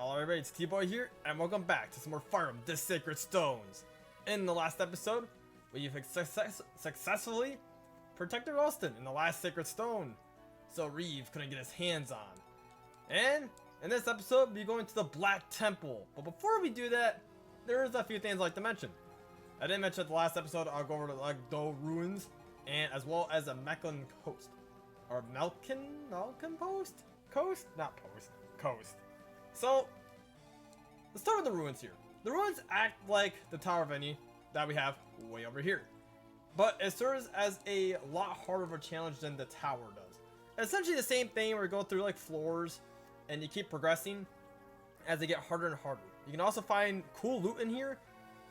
Hello everybody, it's T.Boy here, and welcome back to some more Fire Emblem The Sacred Stones. In the last episode, we've successfully protected Ralston in the last Sacred Stone, so Reeve couldn't get his hands on. And in this episode, we're going to the Black Temple. But before we do that, there's a few things I'd like to mention. I didn't mention at the last episode, I'll go over to the Lagdo Ruins, and as well as a Mechlin Coast. Or Malkin Post? Coast? Not Post. Coast. So, let's start with the ruins here. The ruins act like the Tower of Any that we have way over here. But it serves as a lot harder of a challenge than the tower does. Essentially the same thing where you go through like floors and you keep progressing as they get harder and harder. You can also find cool loot in here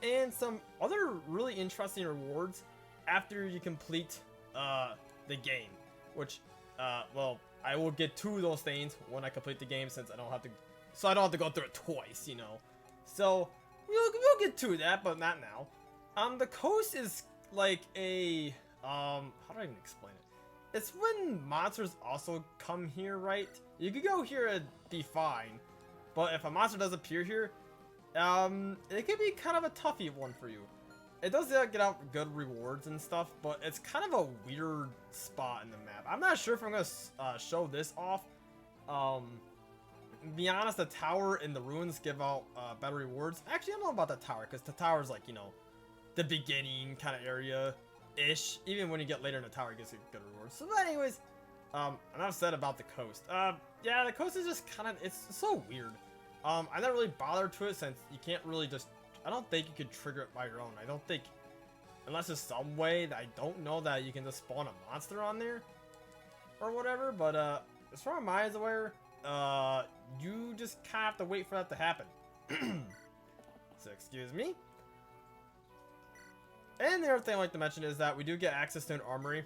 and some other really interesting rewards after you complete the game. Which, well, I will get to those things when I complete the game since I don't have to go through it twice, you know. So we'll get to that, but not now. The coast is like a how do I even explain it? It's when monsters also come here, right? You could go here and be fine, but if a monster does appear here, it could be kind of a toughy one for you. It does get out good rewards and stuff, but it's kind of a weird spot in the map. I'm not sure if I'm gonna show this off. Be honest, the tower and the ruins give out better rewards. Actually, I don't know about the tower, because the tower is like, you know, the beginning kind of area-ish. Even when you get later in the tower, it gets good rewards. So anyways, enough said about the coast. Yeah, the coast is just kind of, it's so weird. I never really bothered to it since you can't really just, I don't think you could trigger it by your own. I don't think, unless there's some way that I don't know that you can just spawn a monster on there or whatever. But as far as my eyes aware, you just kind of have to wait for that to happen. So excuse me. And the other thing I'd like to mention is that we do get access to an armory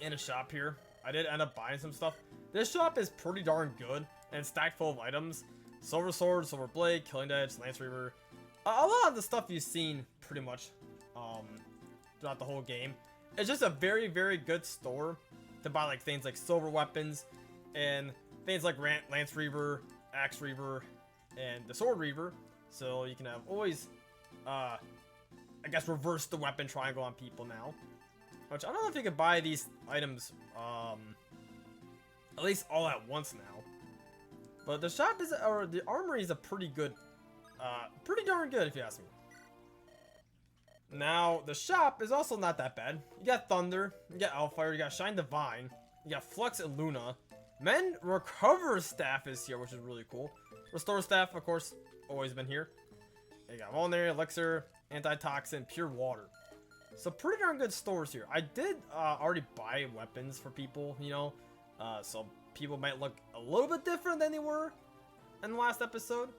and a shop here. I did end up buying some stuff. This shop is pretty darn good and it's stacked full of items. Silver Sword, Silver Blade, Killing Edge, Lance Reaver. A lot of the stuff you've seen pretty much throughout the whole game. It's just a very, very good store to buy like things like silver weapons and things like Lance Reaver, Axe Reaver, and the Sword Reaver. So you can have always, I guess, reverse the weapon triangle on people now. Which I don't know if you could buy these items at least all at once now. But the shop is, or the armory is a pretty good, pretty darn good if you ask me. Now, the shop is also not that bad. You got Thunder, you got Alfire, you got Shine Divine, you got Flux and Luna. Men Recover Staff is here, which is really cool. Restore Staff, of course, always been here. You got Vulnerary, Elixir, Antitoxin, Pure Water. So pretty darn good stores here. I did already buy weapons for people, you know, so people might look a little bit different than they were in the last episode.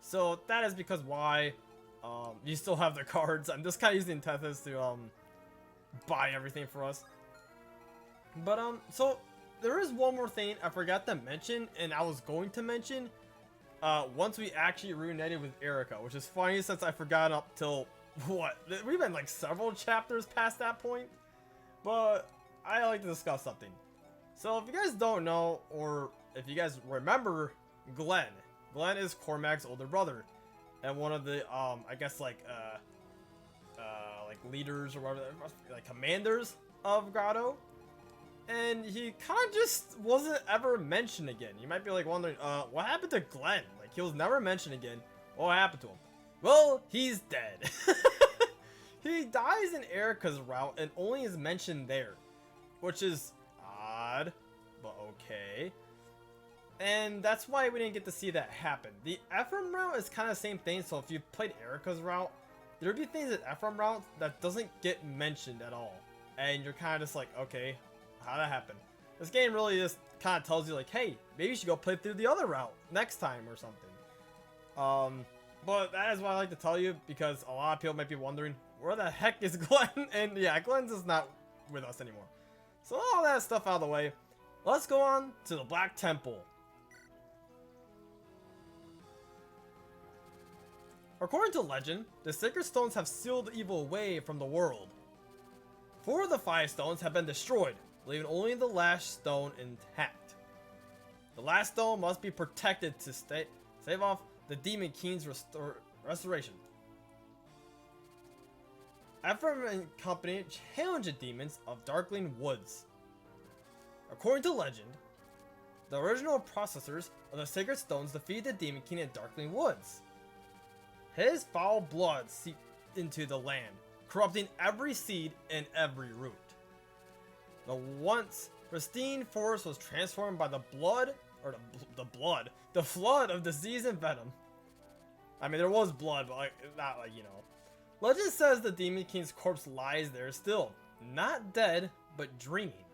So that is because why you still have the cards. I'm just kind of using Tethys to buy everything for us. But so there is one more thing I forgot to mention, and I was going to mention once we actually reunited with Erica, which is funny since I forgot up till what? We've been like several chapters past that point. But I like to discuss something. So if you guys don't know, or if you guys remember Glenn is Cormac's older brother. And one of the, I guess like leaders or whatever, like commanders of Grotto. And he kind of just wasn't ever mentioned again. You might be like wondering, what happened to Glenn? Like, he was never mentioned again. What happened to him? Well, he's dead. He dies in Erica's route and only is mentioned there. Which is odd, but okay. And that's why we didn't get to see that happen. The Ephraim route is kind of the same thing, so if you played Erica's route, there'd be things in Ephraim route that doesn't get mentioned at all. And you're kind of just like, okay, how'd that happen? This game really just kind of tells you like, hey, maybe you should go play through the other route next time or something. But that is what I like to tell you, because a lot of people might be wondering, where the heck is Glenn? And yeah, Glenn's just not with us anymore. So all that stuff out of the way, let's go on to the Black Temple. According to legend, the Sacred Stones have sealed evil away from the world. 4 of the 5 stones have been destroyed, leaving only the last stone intact. The last stone must be protected to stay Save off the Demon King's restoration. Ephraim and company challenge the demons of Darkling Woods. According to legend, the original processors of the Sacred Stones defeated the Demon King in Darkling Woods. His foul blood seeped into the land, corrupting every seed and every root. The once pristine forest was transformed by the flood of disease and venom. I mean, there was blood, but not like, you know. Legend says the Demon King's corpse lies there still, not dead, but dreaming.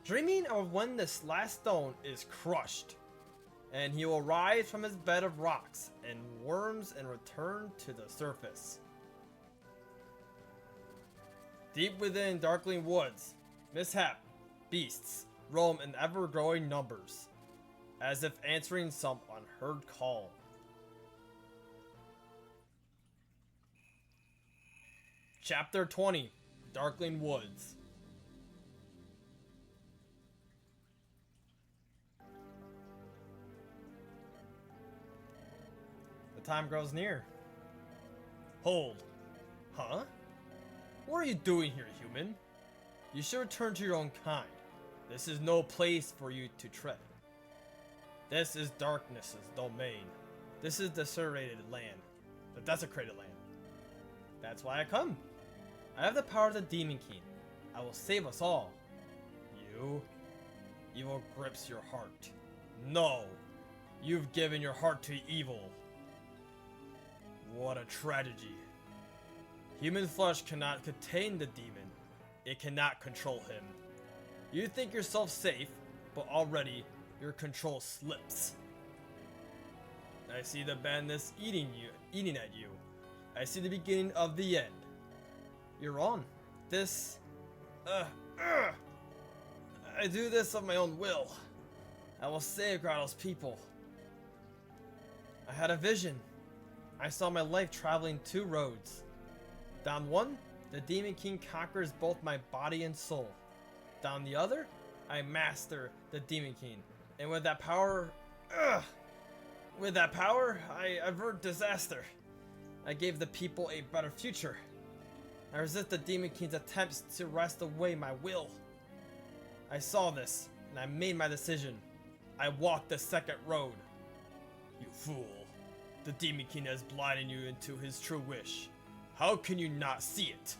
Dreaming of when this last stone is crushed, and he will rise from his bed of rocks and worms and return to the surface. Deep within Darkling Woods, mishap beasts roam in ever-growing numbers, as if answering some unheard call. Chapter 20, Darkling Woods. The time grows near. Hold. Huh? What are you doing here, human? You should return to your own kind. This is no place for you to tread. This is darkness's domain. This is the desecrated land. The desecrated land. That's why I come. I have the power of the Demon King. I will save us all. You? Evil grips your heart. No! You've given your heart to evil. What a tragedy. Human flesh cannot contain the demon. It cannot control him. You think yourself safe, but already your control slips. I see the madness eating at you. I see the beginning of the end. You're wrong. I do this of my own will. I will save Grotto's people. I had a vision. I saw my life traveling two roads. Down one, the Demon King conquers both my body and soul. Down the other, I master the Demon King. And with that power, I avert disaster. I gave the people a better future. I resist the Demon King's attempts to wrest away my will. I saw this, and I made my decision. I walked the second road. You fool. The Demon King has blinded you into his true wish. How can you not see it?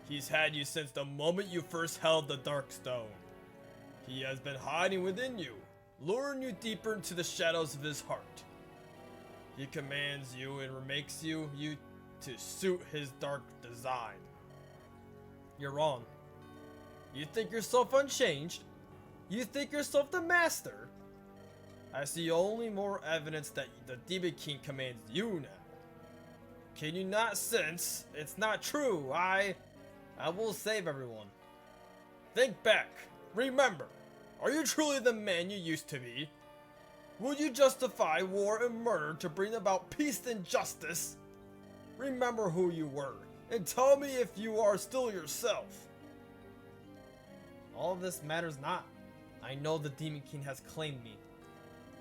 He's had you since the moment you first held the Dark Stone. He has been hiding within you, luring you deeper into the shadows of his heart. He commands you and makes you to suit his dark design. You're wrong. You think yourself unchanged? You think yourself the master? I see only more evidence that the Demon King commands you now. Can you not sense? It's not true. I will save everyone. Think back. Remember. Are you truly the man you used to be? Would you justify war and murder to bring about peace and justice? Remember who you were, and tell me if you are still yourself. All of this matters not. I know the Demon King has claimed me.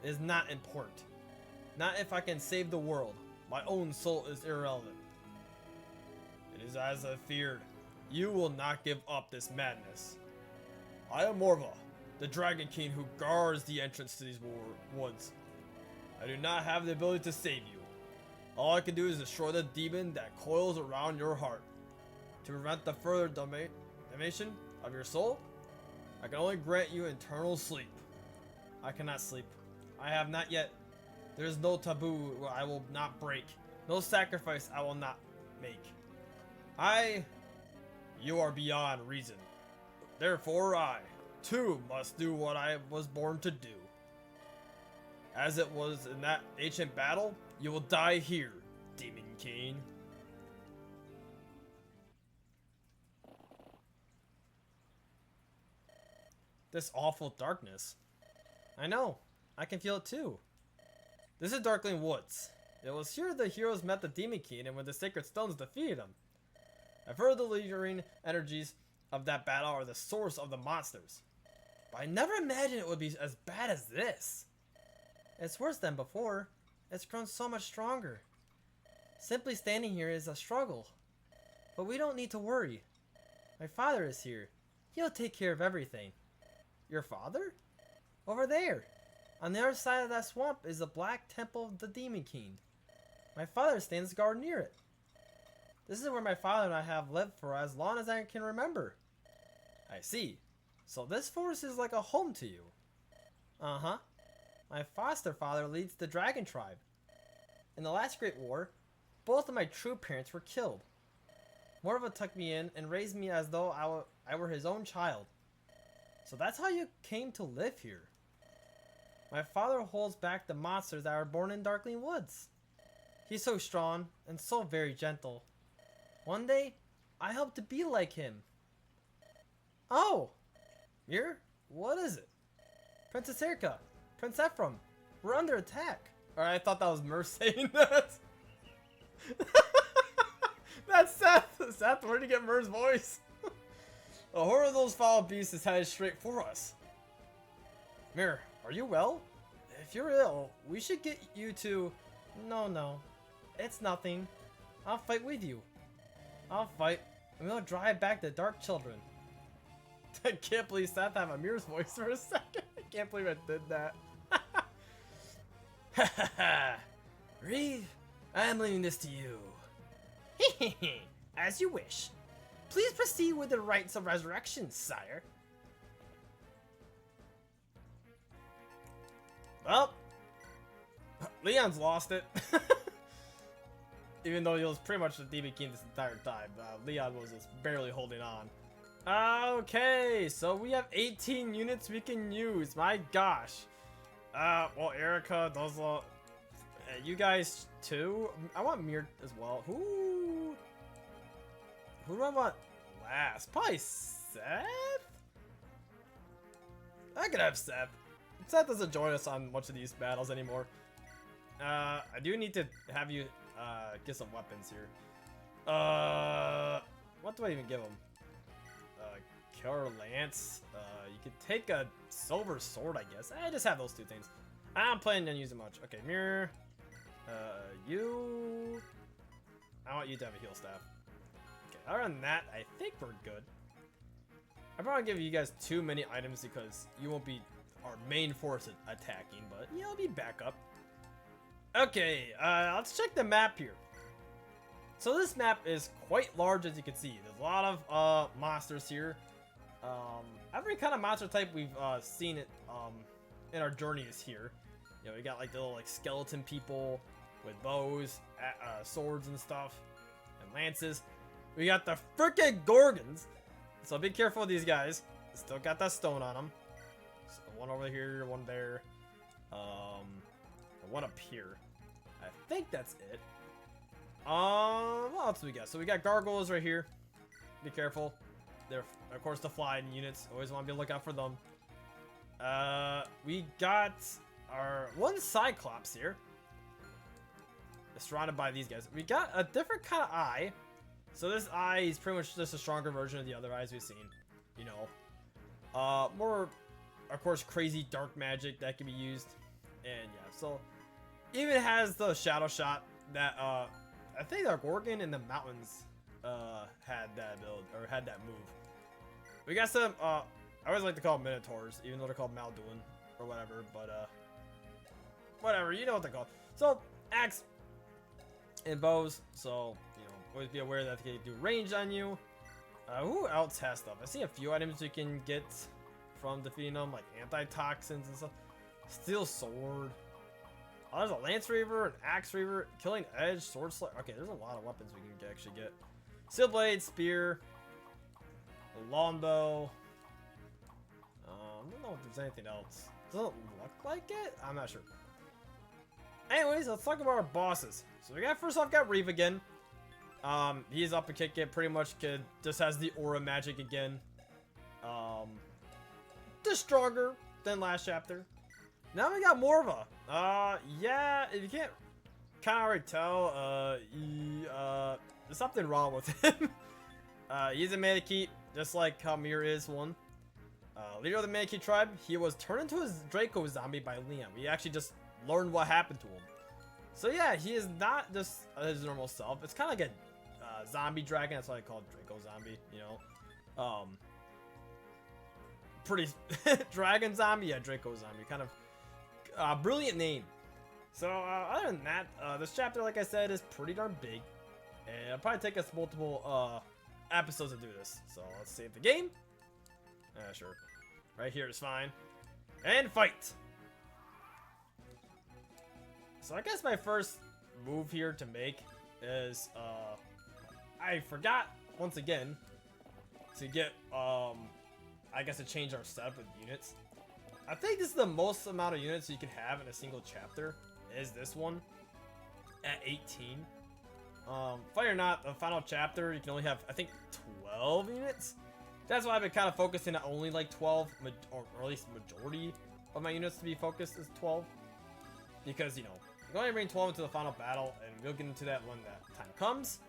It is not important. Not if I can save the world. My own soul is irrelevant. It is as I feared. You will not give up this madness. I am Morva, the Dragon King who guards the entrance to these woods. I do not have the ability to save you. All I can do is destroy the demon that coils around your heart. To prevent the further damnation of your soul, I can only grant you eternal sleep. I cannot sleep. I have not yet. There is no taboo I will not break. No sacrifice I will not make. You are beyond reason. Therefore I, too, must do what I was born to do. As it was in that ancient battle, you will die here, Demon King. This awful darkness. I know. I can feel it too. This is Darkling Woods. It was here the heroes met the Demon King and when the Sacred Stones defeated him. I've heard the lingering energies of that battle are the source of the monsters. But I never imagined it would be as bad as this. It's worse than before. It's grown so much stronger. Simply standing here is a struggle. But we don't need to worry. My father is here. He'll take care of everything. Your father? Over there. On the other side of that swamp is the Black Temple of the Demon King. My father stands guard near it. This is where my father and I have lived for as long as I can remember. I see. So this forest is like a home to you. Uh-huh. My foster father leads the dragon tribe. In the last Great War, both of my true parents were killed. Morva took me in and raised me as though I were his own child. So that's how you came to live here. My father holds back the monsters that are born in Darkling Woods. He's so strong and so very gentle. One day, I hope to be like him. Oh! Mir? What is it? Princess Erica, Prince Ephraim, we're under attack. Alright, I thought that was Mir saying that. That's Seth! Seth, where'd you get Mir's voice? A horde of those foul beasts is headed straight for us. Mir, are you well? If you're ill, we should get you to... No. It's nothing. I'll fight with you. I'll fight, and we'll drive back the Dark Children. I can't believe Seth have a Mir's voice for a second. I can't believe I did that. Reeve, I'm leaving this to you. As you wish. Please proceed with the rites of resurrection, sire. Well, Leon's lost it. Even though he was pretty much the Demon King this entire time, Leon was just barely holding on. Okay, so we have 18 units we can use. My gosh. Well, Erica, those you guys too. I want Mir as well. Who do I want last? Probably Seth? I could have Seth. Seth doesn't join us on much of these battles anymore. I do need to have you get some weapons here. What do I even give him? Killer Lance. You could take a silver sword, I guess. I just have those two things. I'm planning on using much. Okay, Mirror. You. I want you to have a heal staff. Okay, other than that, I think we're good. I probably give you guys too many items because you won't be our main force attacking, but yeah, I'll be backup. Okay, let's check the map here. So this map is quite large, as you can see. There's a lot of monsters here. Every kind of monster type we've seen it in our journeys here. You know, we got like the little like skeleton people with bows, swords and stuff, and lances. We got the frickin' Gorgons. So be careful with these guys. Still got that stone on them. So one over here, one there. One up here. I think that's it. What else do we got? So we got gargoyles right here. Be careful. They're, of course, the flying units. Always want to be on the lookout for them. We got our one Cyclops here. Surrounded by these guys. We got a different kind of eye. So this eye is pretty much just a stronger version of the other eyes we've seen. You know. More, of course, crazy dark magic that can be used. And yeah, so even has the shadow shot that I think our Gorgon in the mountains had that build or had that move. We got some I always like to call them Minotaurs, even though they're called Malduin or whatever, but whatever, you know what they're called. So axe and bows, so you know, always be aware that they do range on you. Who else has stuff? I see a few items you can get from defeating them, like antitoxins and stuff. Steel sword. Oh, there's a Lance Reaver, an Axe Reaver, Killing Edge, Sword Slayer. Okay, there's a lot of weapons we can actually get. Steel Blade, Spear, a Longbow. I don't know if there's anything else. Doesn't look like it? I'm not sure. Anyways, let's talk about our bosses. So we got, first off, got Reeve again. He's up and kick it, pretty much just has the aura magic again. Just stronger than last chapter. Now we got Morva. Yeah, if you can't kind of already tell, there's something wrong with him. He's a Manakee, just like how Mir is one. Leader of the Manakee tribe, he was turned into a Draco zombie by Leon. We actually just learn what happened to him. So yeah, he is not just his normal self. It's kind of like a zombie dragon. That's why I call it Draco Zombie. You know, pretty dragon zombie. Yeah, Draco Zombie. Kind of brilliant name. So other than that, this chapter, like I said, is pretty darn big, and it'll probably take us multiple episodes to do this. So let's save the game. Sure. Right here is fine. And fight! So I guess my first move here to make is, I forgot, once again, to get, I guess to change our setup with units. I think this is the most amount of units you can have in a single chapter, is this one, at 18. Funny or not, the final chapter, you can only have, I think, 12 units? That's why I've been kind of focusing on only like 12, or at least majority of my units to be focused is 12. Because, you know, I'm going to bring 12 into the final battle, and we'll get into that when that time comes.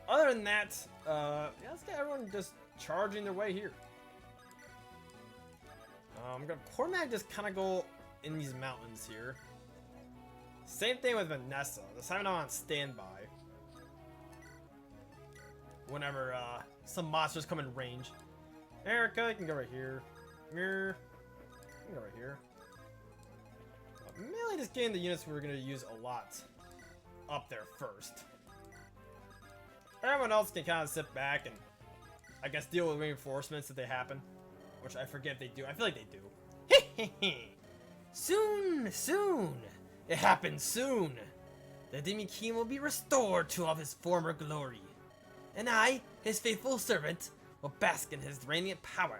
Other than that, yeah, let's get everyone just charging their way here. I'm going to Cormac just kind of go in these mountains here. Same thing with Vanessa. This time I'm on standby. Whenever some monsters come in range. Erica, you can go right here. Mirror, you can go right here. Mainly just getting the units we're going to use a lot up there first. Everyone else can kind of sit back and, I guess, deal with reinforcements if they happen. Which I forget if they do. I feel like they do. Soon, soon. It happens soon. The Demon King will be restored to all of his former glory. And I, his faithful servant, will bask in his radiant power.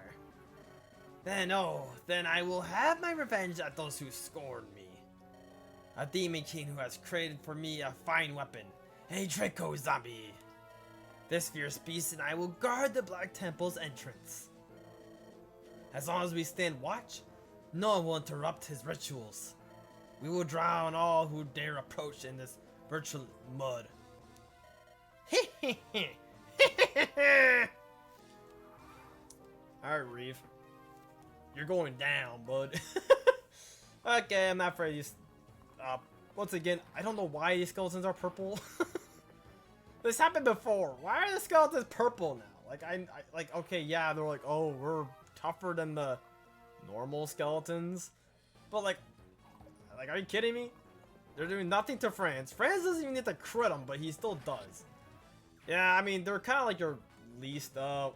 Then, oh, then I will have my revenge at those who scorned me. A Demon King who has created for me a fine weapon, a Draco Zombie. This fierce beast and I will guard the Black Temple's entrance. As long as we stand watch, no one will interrupt his rituals. We will drown all who dare approach in this virtual mud. Alright, Reeve. You're going down, bud. Okay, I'm not afraid of these. Once again, I don't know why these skeletons are purple. This happened before. Why are the skeletons purple now? Like, okay, yeah, they're like, oh, we're tougher than the normal skeletons. But, like, are you kidding me? They're doing nothing to Franz. Franz doesn't even need to crit him, but he still does. Yeah, I mean, they're kind of like your least of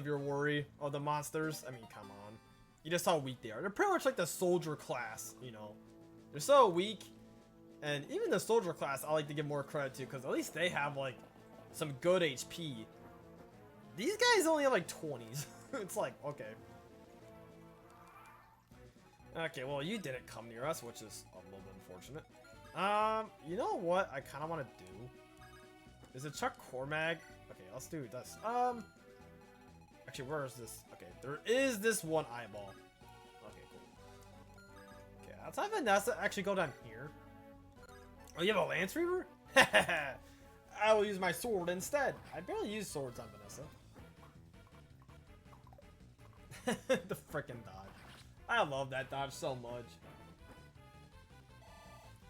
your worry of the monsters. I mean, come on. You just saw how weak they are. They're pretty much like the soldier class, you know. They're so weak. And even the soldier class, I like to give more credit to, because at least they have, like, some good HP. These guys only have, like, 20s. It's like, okay. Okay, well, you didn't come near us, which is a little bit unfortunate. You know what I kind of want to do? Is it Chuck Cormag? Okay, let's do this. Actually, where is this? Okay, there is this one eyeball. Okay, cool. Okay, let's have Vanessa actually go down here. Oh, you have a Lance Reaver? I will use my sword instead. I barely use swords on Vanessa. The frickin' dodge. I love that dodge so much.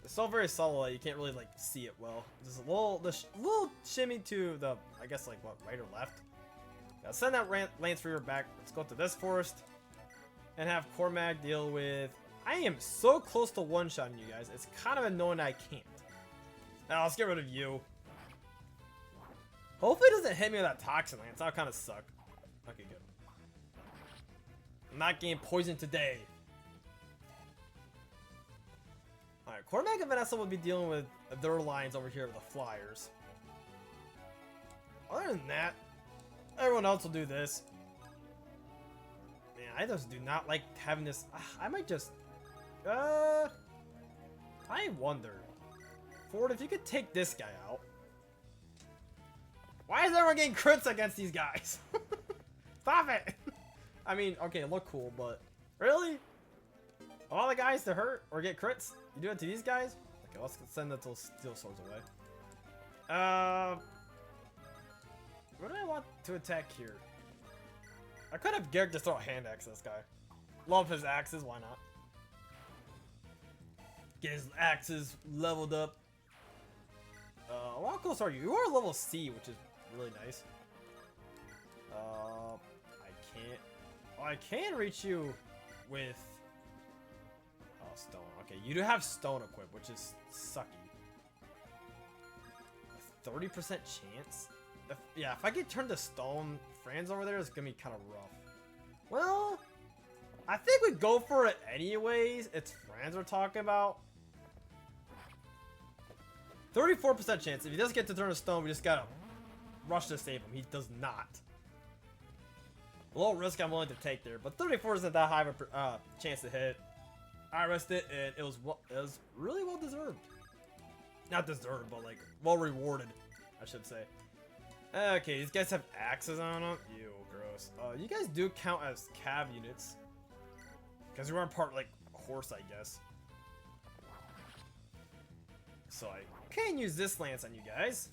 It's so very subtle that you can't really like see it well. Just a little shimmy to the, I guess, like what, right or left. Gotta send that Lance Reaver back. Let's go to this forest and have Cormac deal with. I am so close to one-shotting you guys. It's kind of annoying I can't. Now let's get rid of you. Hopefully it doesn't hit me with that Toxin Lance. That'll kind of suck. Okay, good. I'm not getting poisoned today. Alright, Cormac and Vanessa will be dealing with their lines over here with the flyers. Other than that, everyone else will do this. Man, I just do not like having this. I might just. I wonder. Ford, if you could take this guy out. Why is everyone getting crits against these guys? Stop it! I mean, okay, look cool, but really? All the guys to hurt or get crits? You do it to these guys? Okay, let's send the steel swords away. What do I want to attack here? I could have Garrick just throw a hand axe at this guy. Love his axes, why not? Get his axes leveled up. How close are you? You are level C, which is really nice. I can't. Oh, I can reach you with. Oh, stone. Okay, you do have stone equipped, which is sucky. 30% chance? If I get turned to stone, Franz over there is gonna be kind of rough. Well, I think we go for it anyways. It's Franz we're talking about. 34% chance. If he does get to turn to stone, we just gotta rush to save him. He does not. A little risk I'm willing to take there, but 34 isn't that high of a chance to hit. I risked it, and it was really well deserved. Not deserved, but like well rewarded, I should say. Okay, these guys have axes on them. Ew, gross. You guys do count as cav units, because you are part like horse, I guess. So I can use this lance on you guys.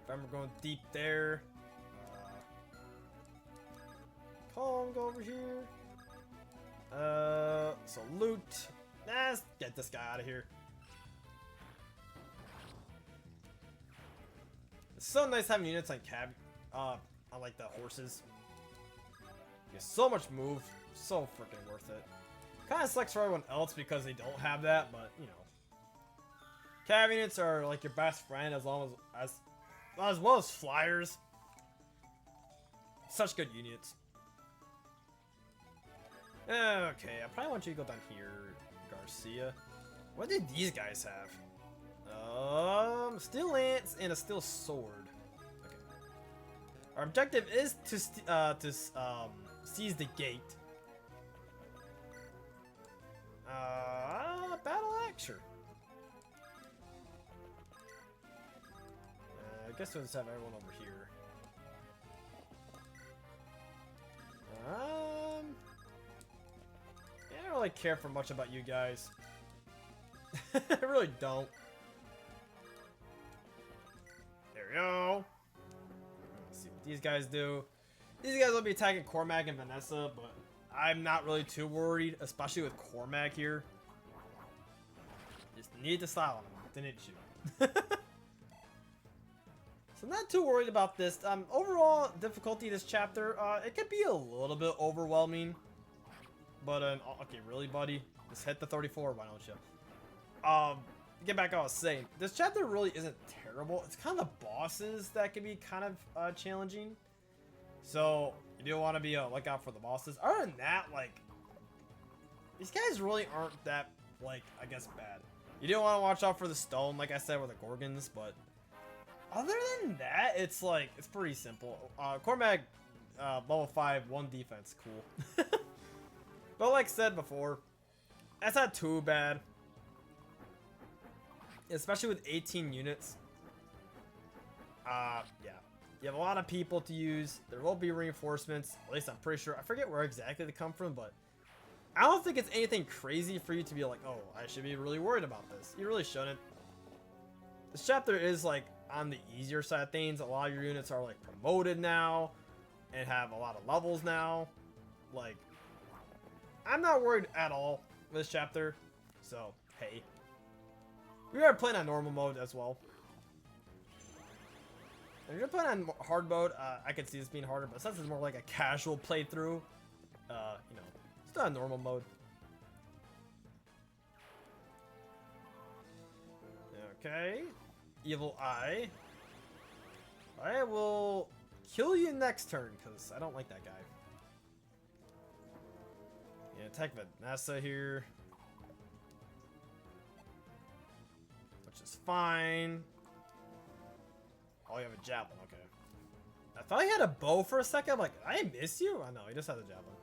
If I'm going deep there. Calm, go over here. So loot. Let's get this guy out of here. It's so nice having units on cab, on like the horses. You get so much move, so freaking worth it. Kind of sucks for everyone else because they don't have that, but you know, cab units are like your best friend as well as flyers. Such good units. Okay, I probably want you to go down here, Garcia. What did these guys have? Steel lance and a steel sword. Okay. Our objective is to seize the gate. Battle axe, sure. I guess we'll just have everyone over here. Yeah, I don't really care for much about you guys. I really don't. There we go. Let's see what these guys do. These guys will be attacking Cormac and Vanessa, but I'm not really too worried, especially with Cormac here. Just need to style him, didn't you? So I'm not too worried about this. Overall difficulty of this chapter, it could be a little bit overwhelming. But, okay, really, buddy? Just hit the 34, why don't you? Get back to what I was saying. This chapter really isn't terrible. It's kind of the bosses that can be kind of challenging. So, you do want to be look out for the bosses. Other than that, like, these guys really aren't that, like, I guess bad. You do want to watch out for the stone, like I said, with the Gorgons, but other than that, it's like, it's pretty simple. Cormac, level 5, 1 defense, cool. But like I said before, that's not too bad. Especially with 18 units. Yeah. You have a lot of people to use. There will be reinforcements. At least I'm pretty sure. I forget where exactly they come from, but I don't think it's anything crazy for you to be like, oh, I should be really worried about this. You really shouldn't. This chapter is like on the easier side of things. A lot of your units are like promoted now and have a lot of levels now. Like, I'm not worried at all with this chapter. So, hey. We are playing on normal mode as well. If you're playing on hard mode, I could see this being harder, but since it's more like a casual playthrough, you know, it's not normal mode. Okay. Evil Eye. I will kill you next turn, because I don't like that guy. Yeah, attack Vanessa here. Which is fine. Oh, you have a javelin, okay. I thought he had a bow for a second. I'm like, I miss you? Oh no, he just has a javelin.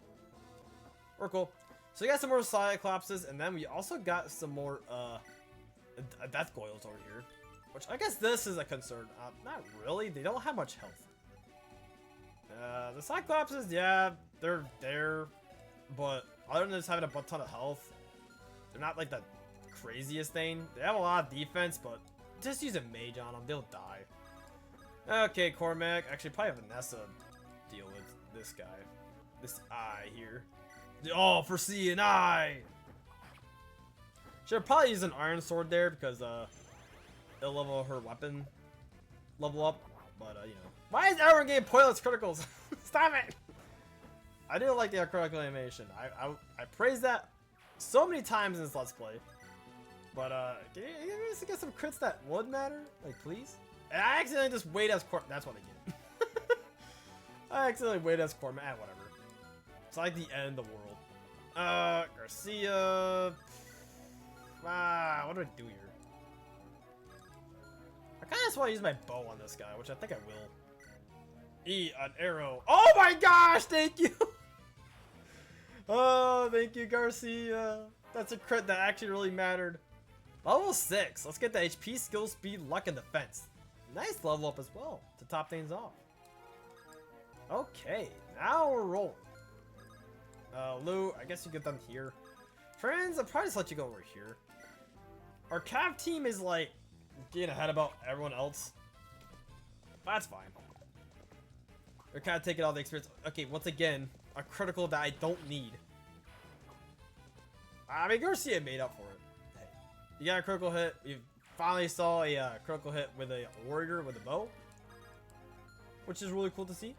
We're cool. So we got some more Cyclopses, and then we also got some more Death Goyles over here. Which I guess this is a concern. Not really, they don't have much health. The Cyclopses, yeah, they're there. But other than just having a ton of health, they're not like the craziest thing. They have a lot of defense, but just use a mage on them, they'll die. Okay, Cormac. Actually, probably Vanessa deal with this guy. This eye here. Oh, for seeing eye! Should probably use an iron sword there because it'll level her weapon level up. But you know, why is everyone getting pointless criticals? Stop it! I do like the critical animation. I praise that so many times in this Let's Play. But can you just get some crits that would matter? Like, please? And I accidentally just wait as Corm. That's what I get. I accidentally wait as Corm. Whatever. It's like the end of the world. Garcia. What do I do here? I kind of just want to use my bow on this guy, which I think I will. Eat an arrow. Oh my gosh! Thank you. Oh, thank you, Garcia. That's a crit that actually really mattered. Level 6. Let's get the HP, skill, speed, luck, and defense. Nice level up as well to top things off. Okay, now we're rolling. Lou, I guess you get them here. Friends, I'll probably just let you go over here. Our Cav team is like getting ahead about everyone else. That's fine. They're kind of taking all the experience. Okay, once again, a critical that I don't need. I mean, Garcia made up for it. Hey, you got a critical hit. You finally saw a critical hit with a warrior with a bow, which is really cool to see.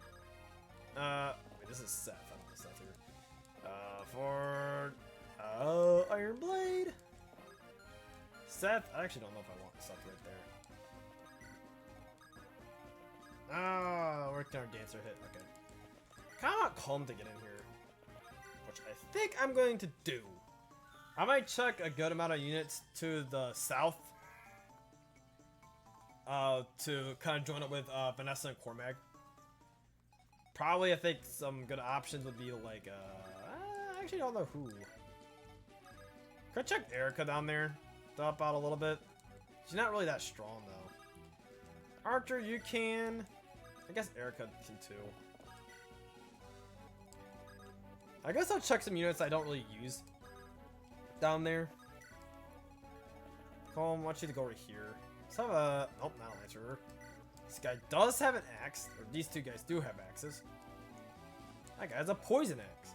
Wait, this is Seth. I don't know Seth here. For Iron Blade. Seth, I actually don't know if I want Seth right there. Ah, worked on our dancer hit. Okay. Kind of want Calm to get in here, which I think I'm going to do. I might chuck a good amount of units to the south to kind of join up with Vanessa and Cormac. Probably, I think some good options would be like, I actually don't know who. Could I check Erica down there to help out a little bit? She's not really that strong though. Archer, you can. I guess Erica can too. I guess I'll check some units I don't really use down there. Calm, I want you to go over here. Let's have a... Nope, not an answer. This guy does have an axe. Or these two guys do have axes. That guy has a poison axe.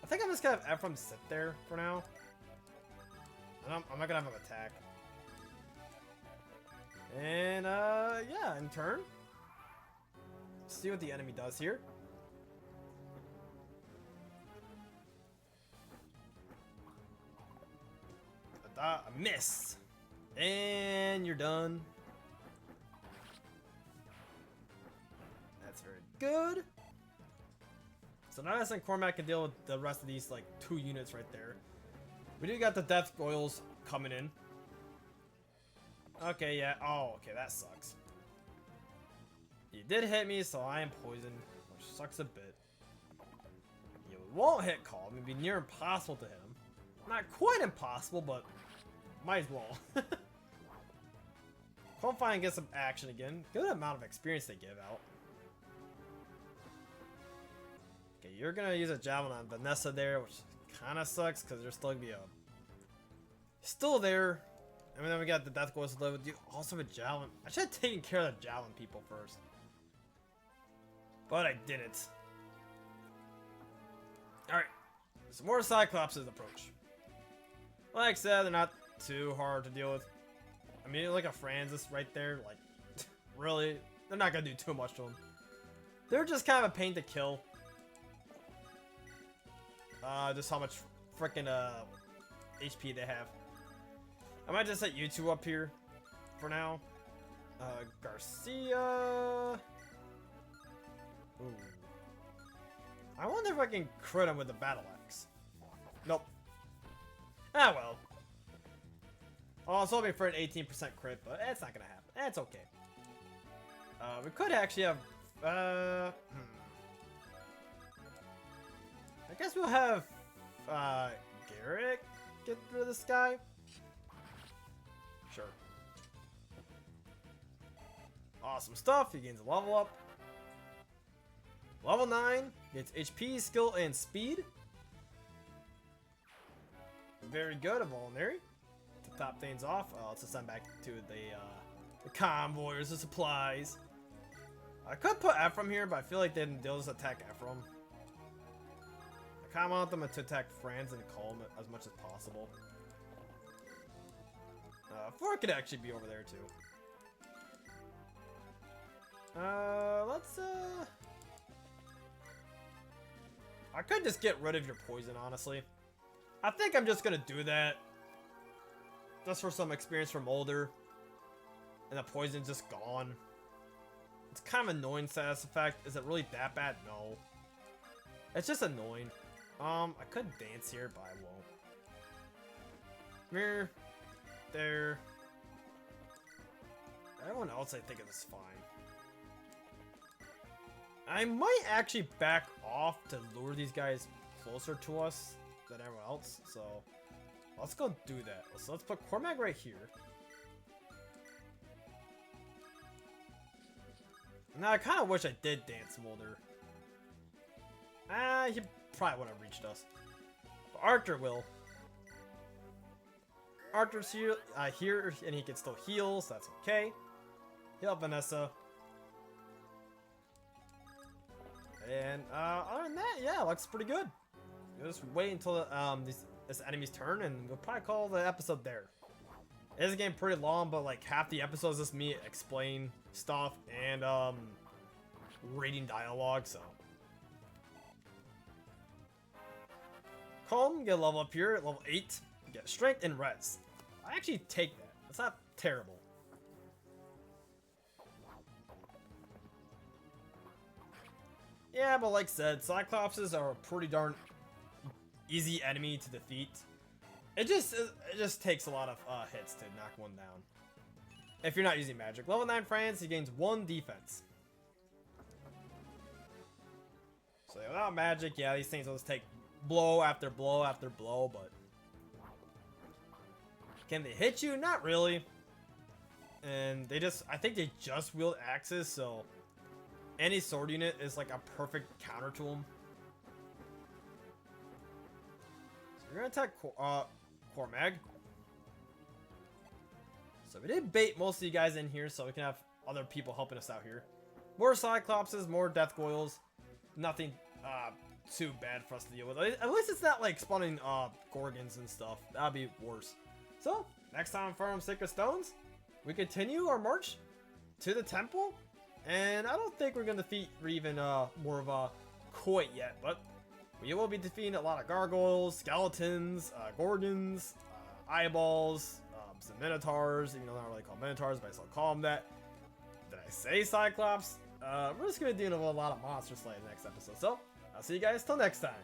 I think I'm just gonna have Ephraim sit there for now. I'm not gonna have him attack. And, yeah, in turn. Let's see what the enemy does here. A miss. And you're done. That's very good. So now St. Cormac can deal with the rest of these, like, 2 units right there. We do got the death oils coming in. Okay, yeah. Oh, okay, that sucks. He did hit me, so I am poisoned, which sucks a bit. You won't hit Calm. It'd be near impossible to hit him. Not quite impossible, but might as well. Calm finally gets some action again. Good amount of experience they give out. Okay, you're gonna use a javelin on Vanessa there, which kind of sucks because there's still gonna be a still there. And then we got the death goes with you. Also a javelin. I should have taken care of the javelin people first, but I didn't. All right, some more Cyclopses approach. Like I said, they're not too hard to deal with. I mean, like a Francis right there, like, really, they're not gonna do too much to them. They're just kind of a pain to kill. Just how much freaking HP they have. I might just set you two up here for now. Garcia. Ooh. I wonder if I can crit him with the battle axe. Nope. Ah well. Oh, it's hoping for an 18% crit, but that's not gonna happen. That's okay. We could actually have. I guess we'll have Garrett get rid of this guy. Sure. Awesome stuff. He gains a level up. Level 9 gets HP, skill, and speed. Very good. A vulnerary. To top things off, let's just send back to the convoys, the supplies. I could put Ephraim here, but I feel like they'll just attack Ephraim. I kind of want them to attack Franz and Calm as much as possible. Four could actually be over there too. Let's I could just get rid of your poison, honestly. I think I'm just gonna do that. Just for some experience from Molder. And the poison's just gone. It's kind of annoying status effect. Is it really that bad? No. It's just annoying. I could dance here, but I won't. Mirror. There. Everyone else I think is fine. I might actually back off to lure these guys closer to us than everyone else, so let's go do that. So let's put Cormac right here. Now I kind of wish I did dance Molder. He probably would have reached us. But Arthur will. Arthur's here, and he can still heal, so that's okay. Heal Vanessa. And other than that, yeah, looks pretty good. We'll just wait until this enemy's turn, and we'll probably call the episode there. It is getting pretty long, but like half the episode is just me explain stuff and reading dialogue, so. Calm, get a level up here at level 8. Get strength and res. I actually take that. That's not terrible. Yeah, but like I said, Cyclopses are a pretty darn easy enemy to defeat. It just takes a lot of hits to knock one down. If you're not using magic. Level 9 France, he gains 1 defense. So without magic, yeah, these things will just take blow after blow after blow, but can they hit you? Not really. And I think they just wield axes, so any sword unit is like a perfect counter to them. So we're gonna attack Cormag. So we did bait most of you guys in here, so we can have other people helping us out here. More Cyclopses, more Death Goyles. Nothing too bad for us to deal with. At least it's not like spawning Gorgons and stuff. That'd be worse. So, next time on Farm Sacred Stones, we continue our march to the temple. And I don't think we're going to defeat even more of a Koi yet, but we will be defeating a lot of gargoyles, skeletons, Gorgons, eyeballs, some minotaurs, even though they're not really called minotaurs, but I still call them that. Did I say Cyclops? We're just going to be doing a lot of monster slaying next episode, so I'll see you guys till next time.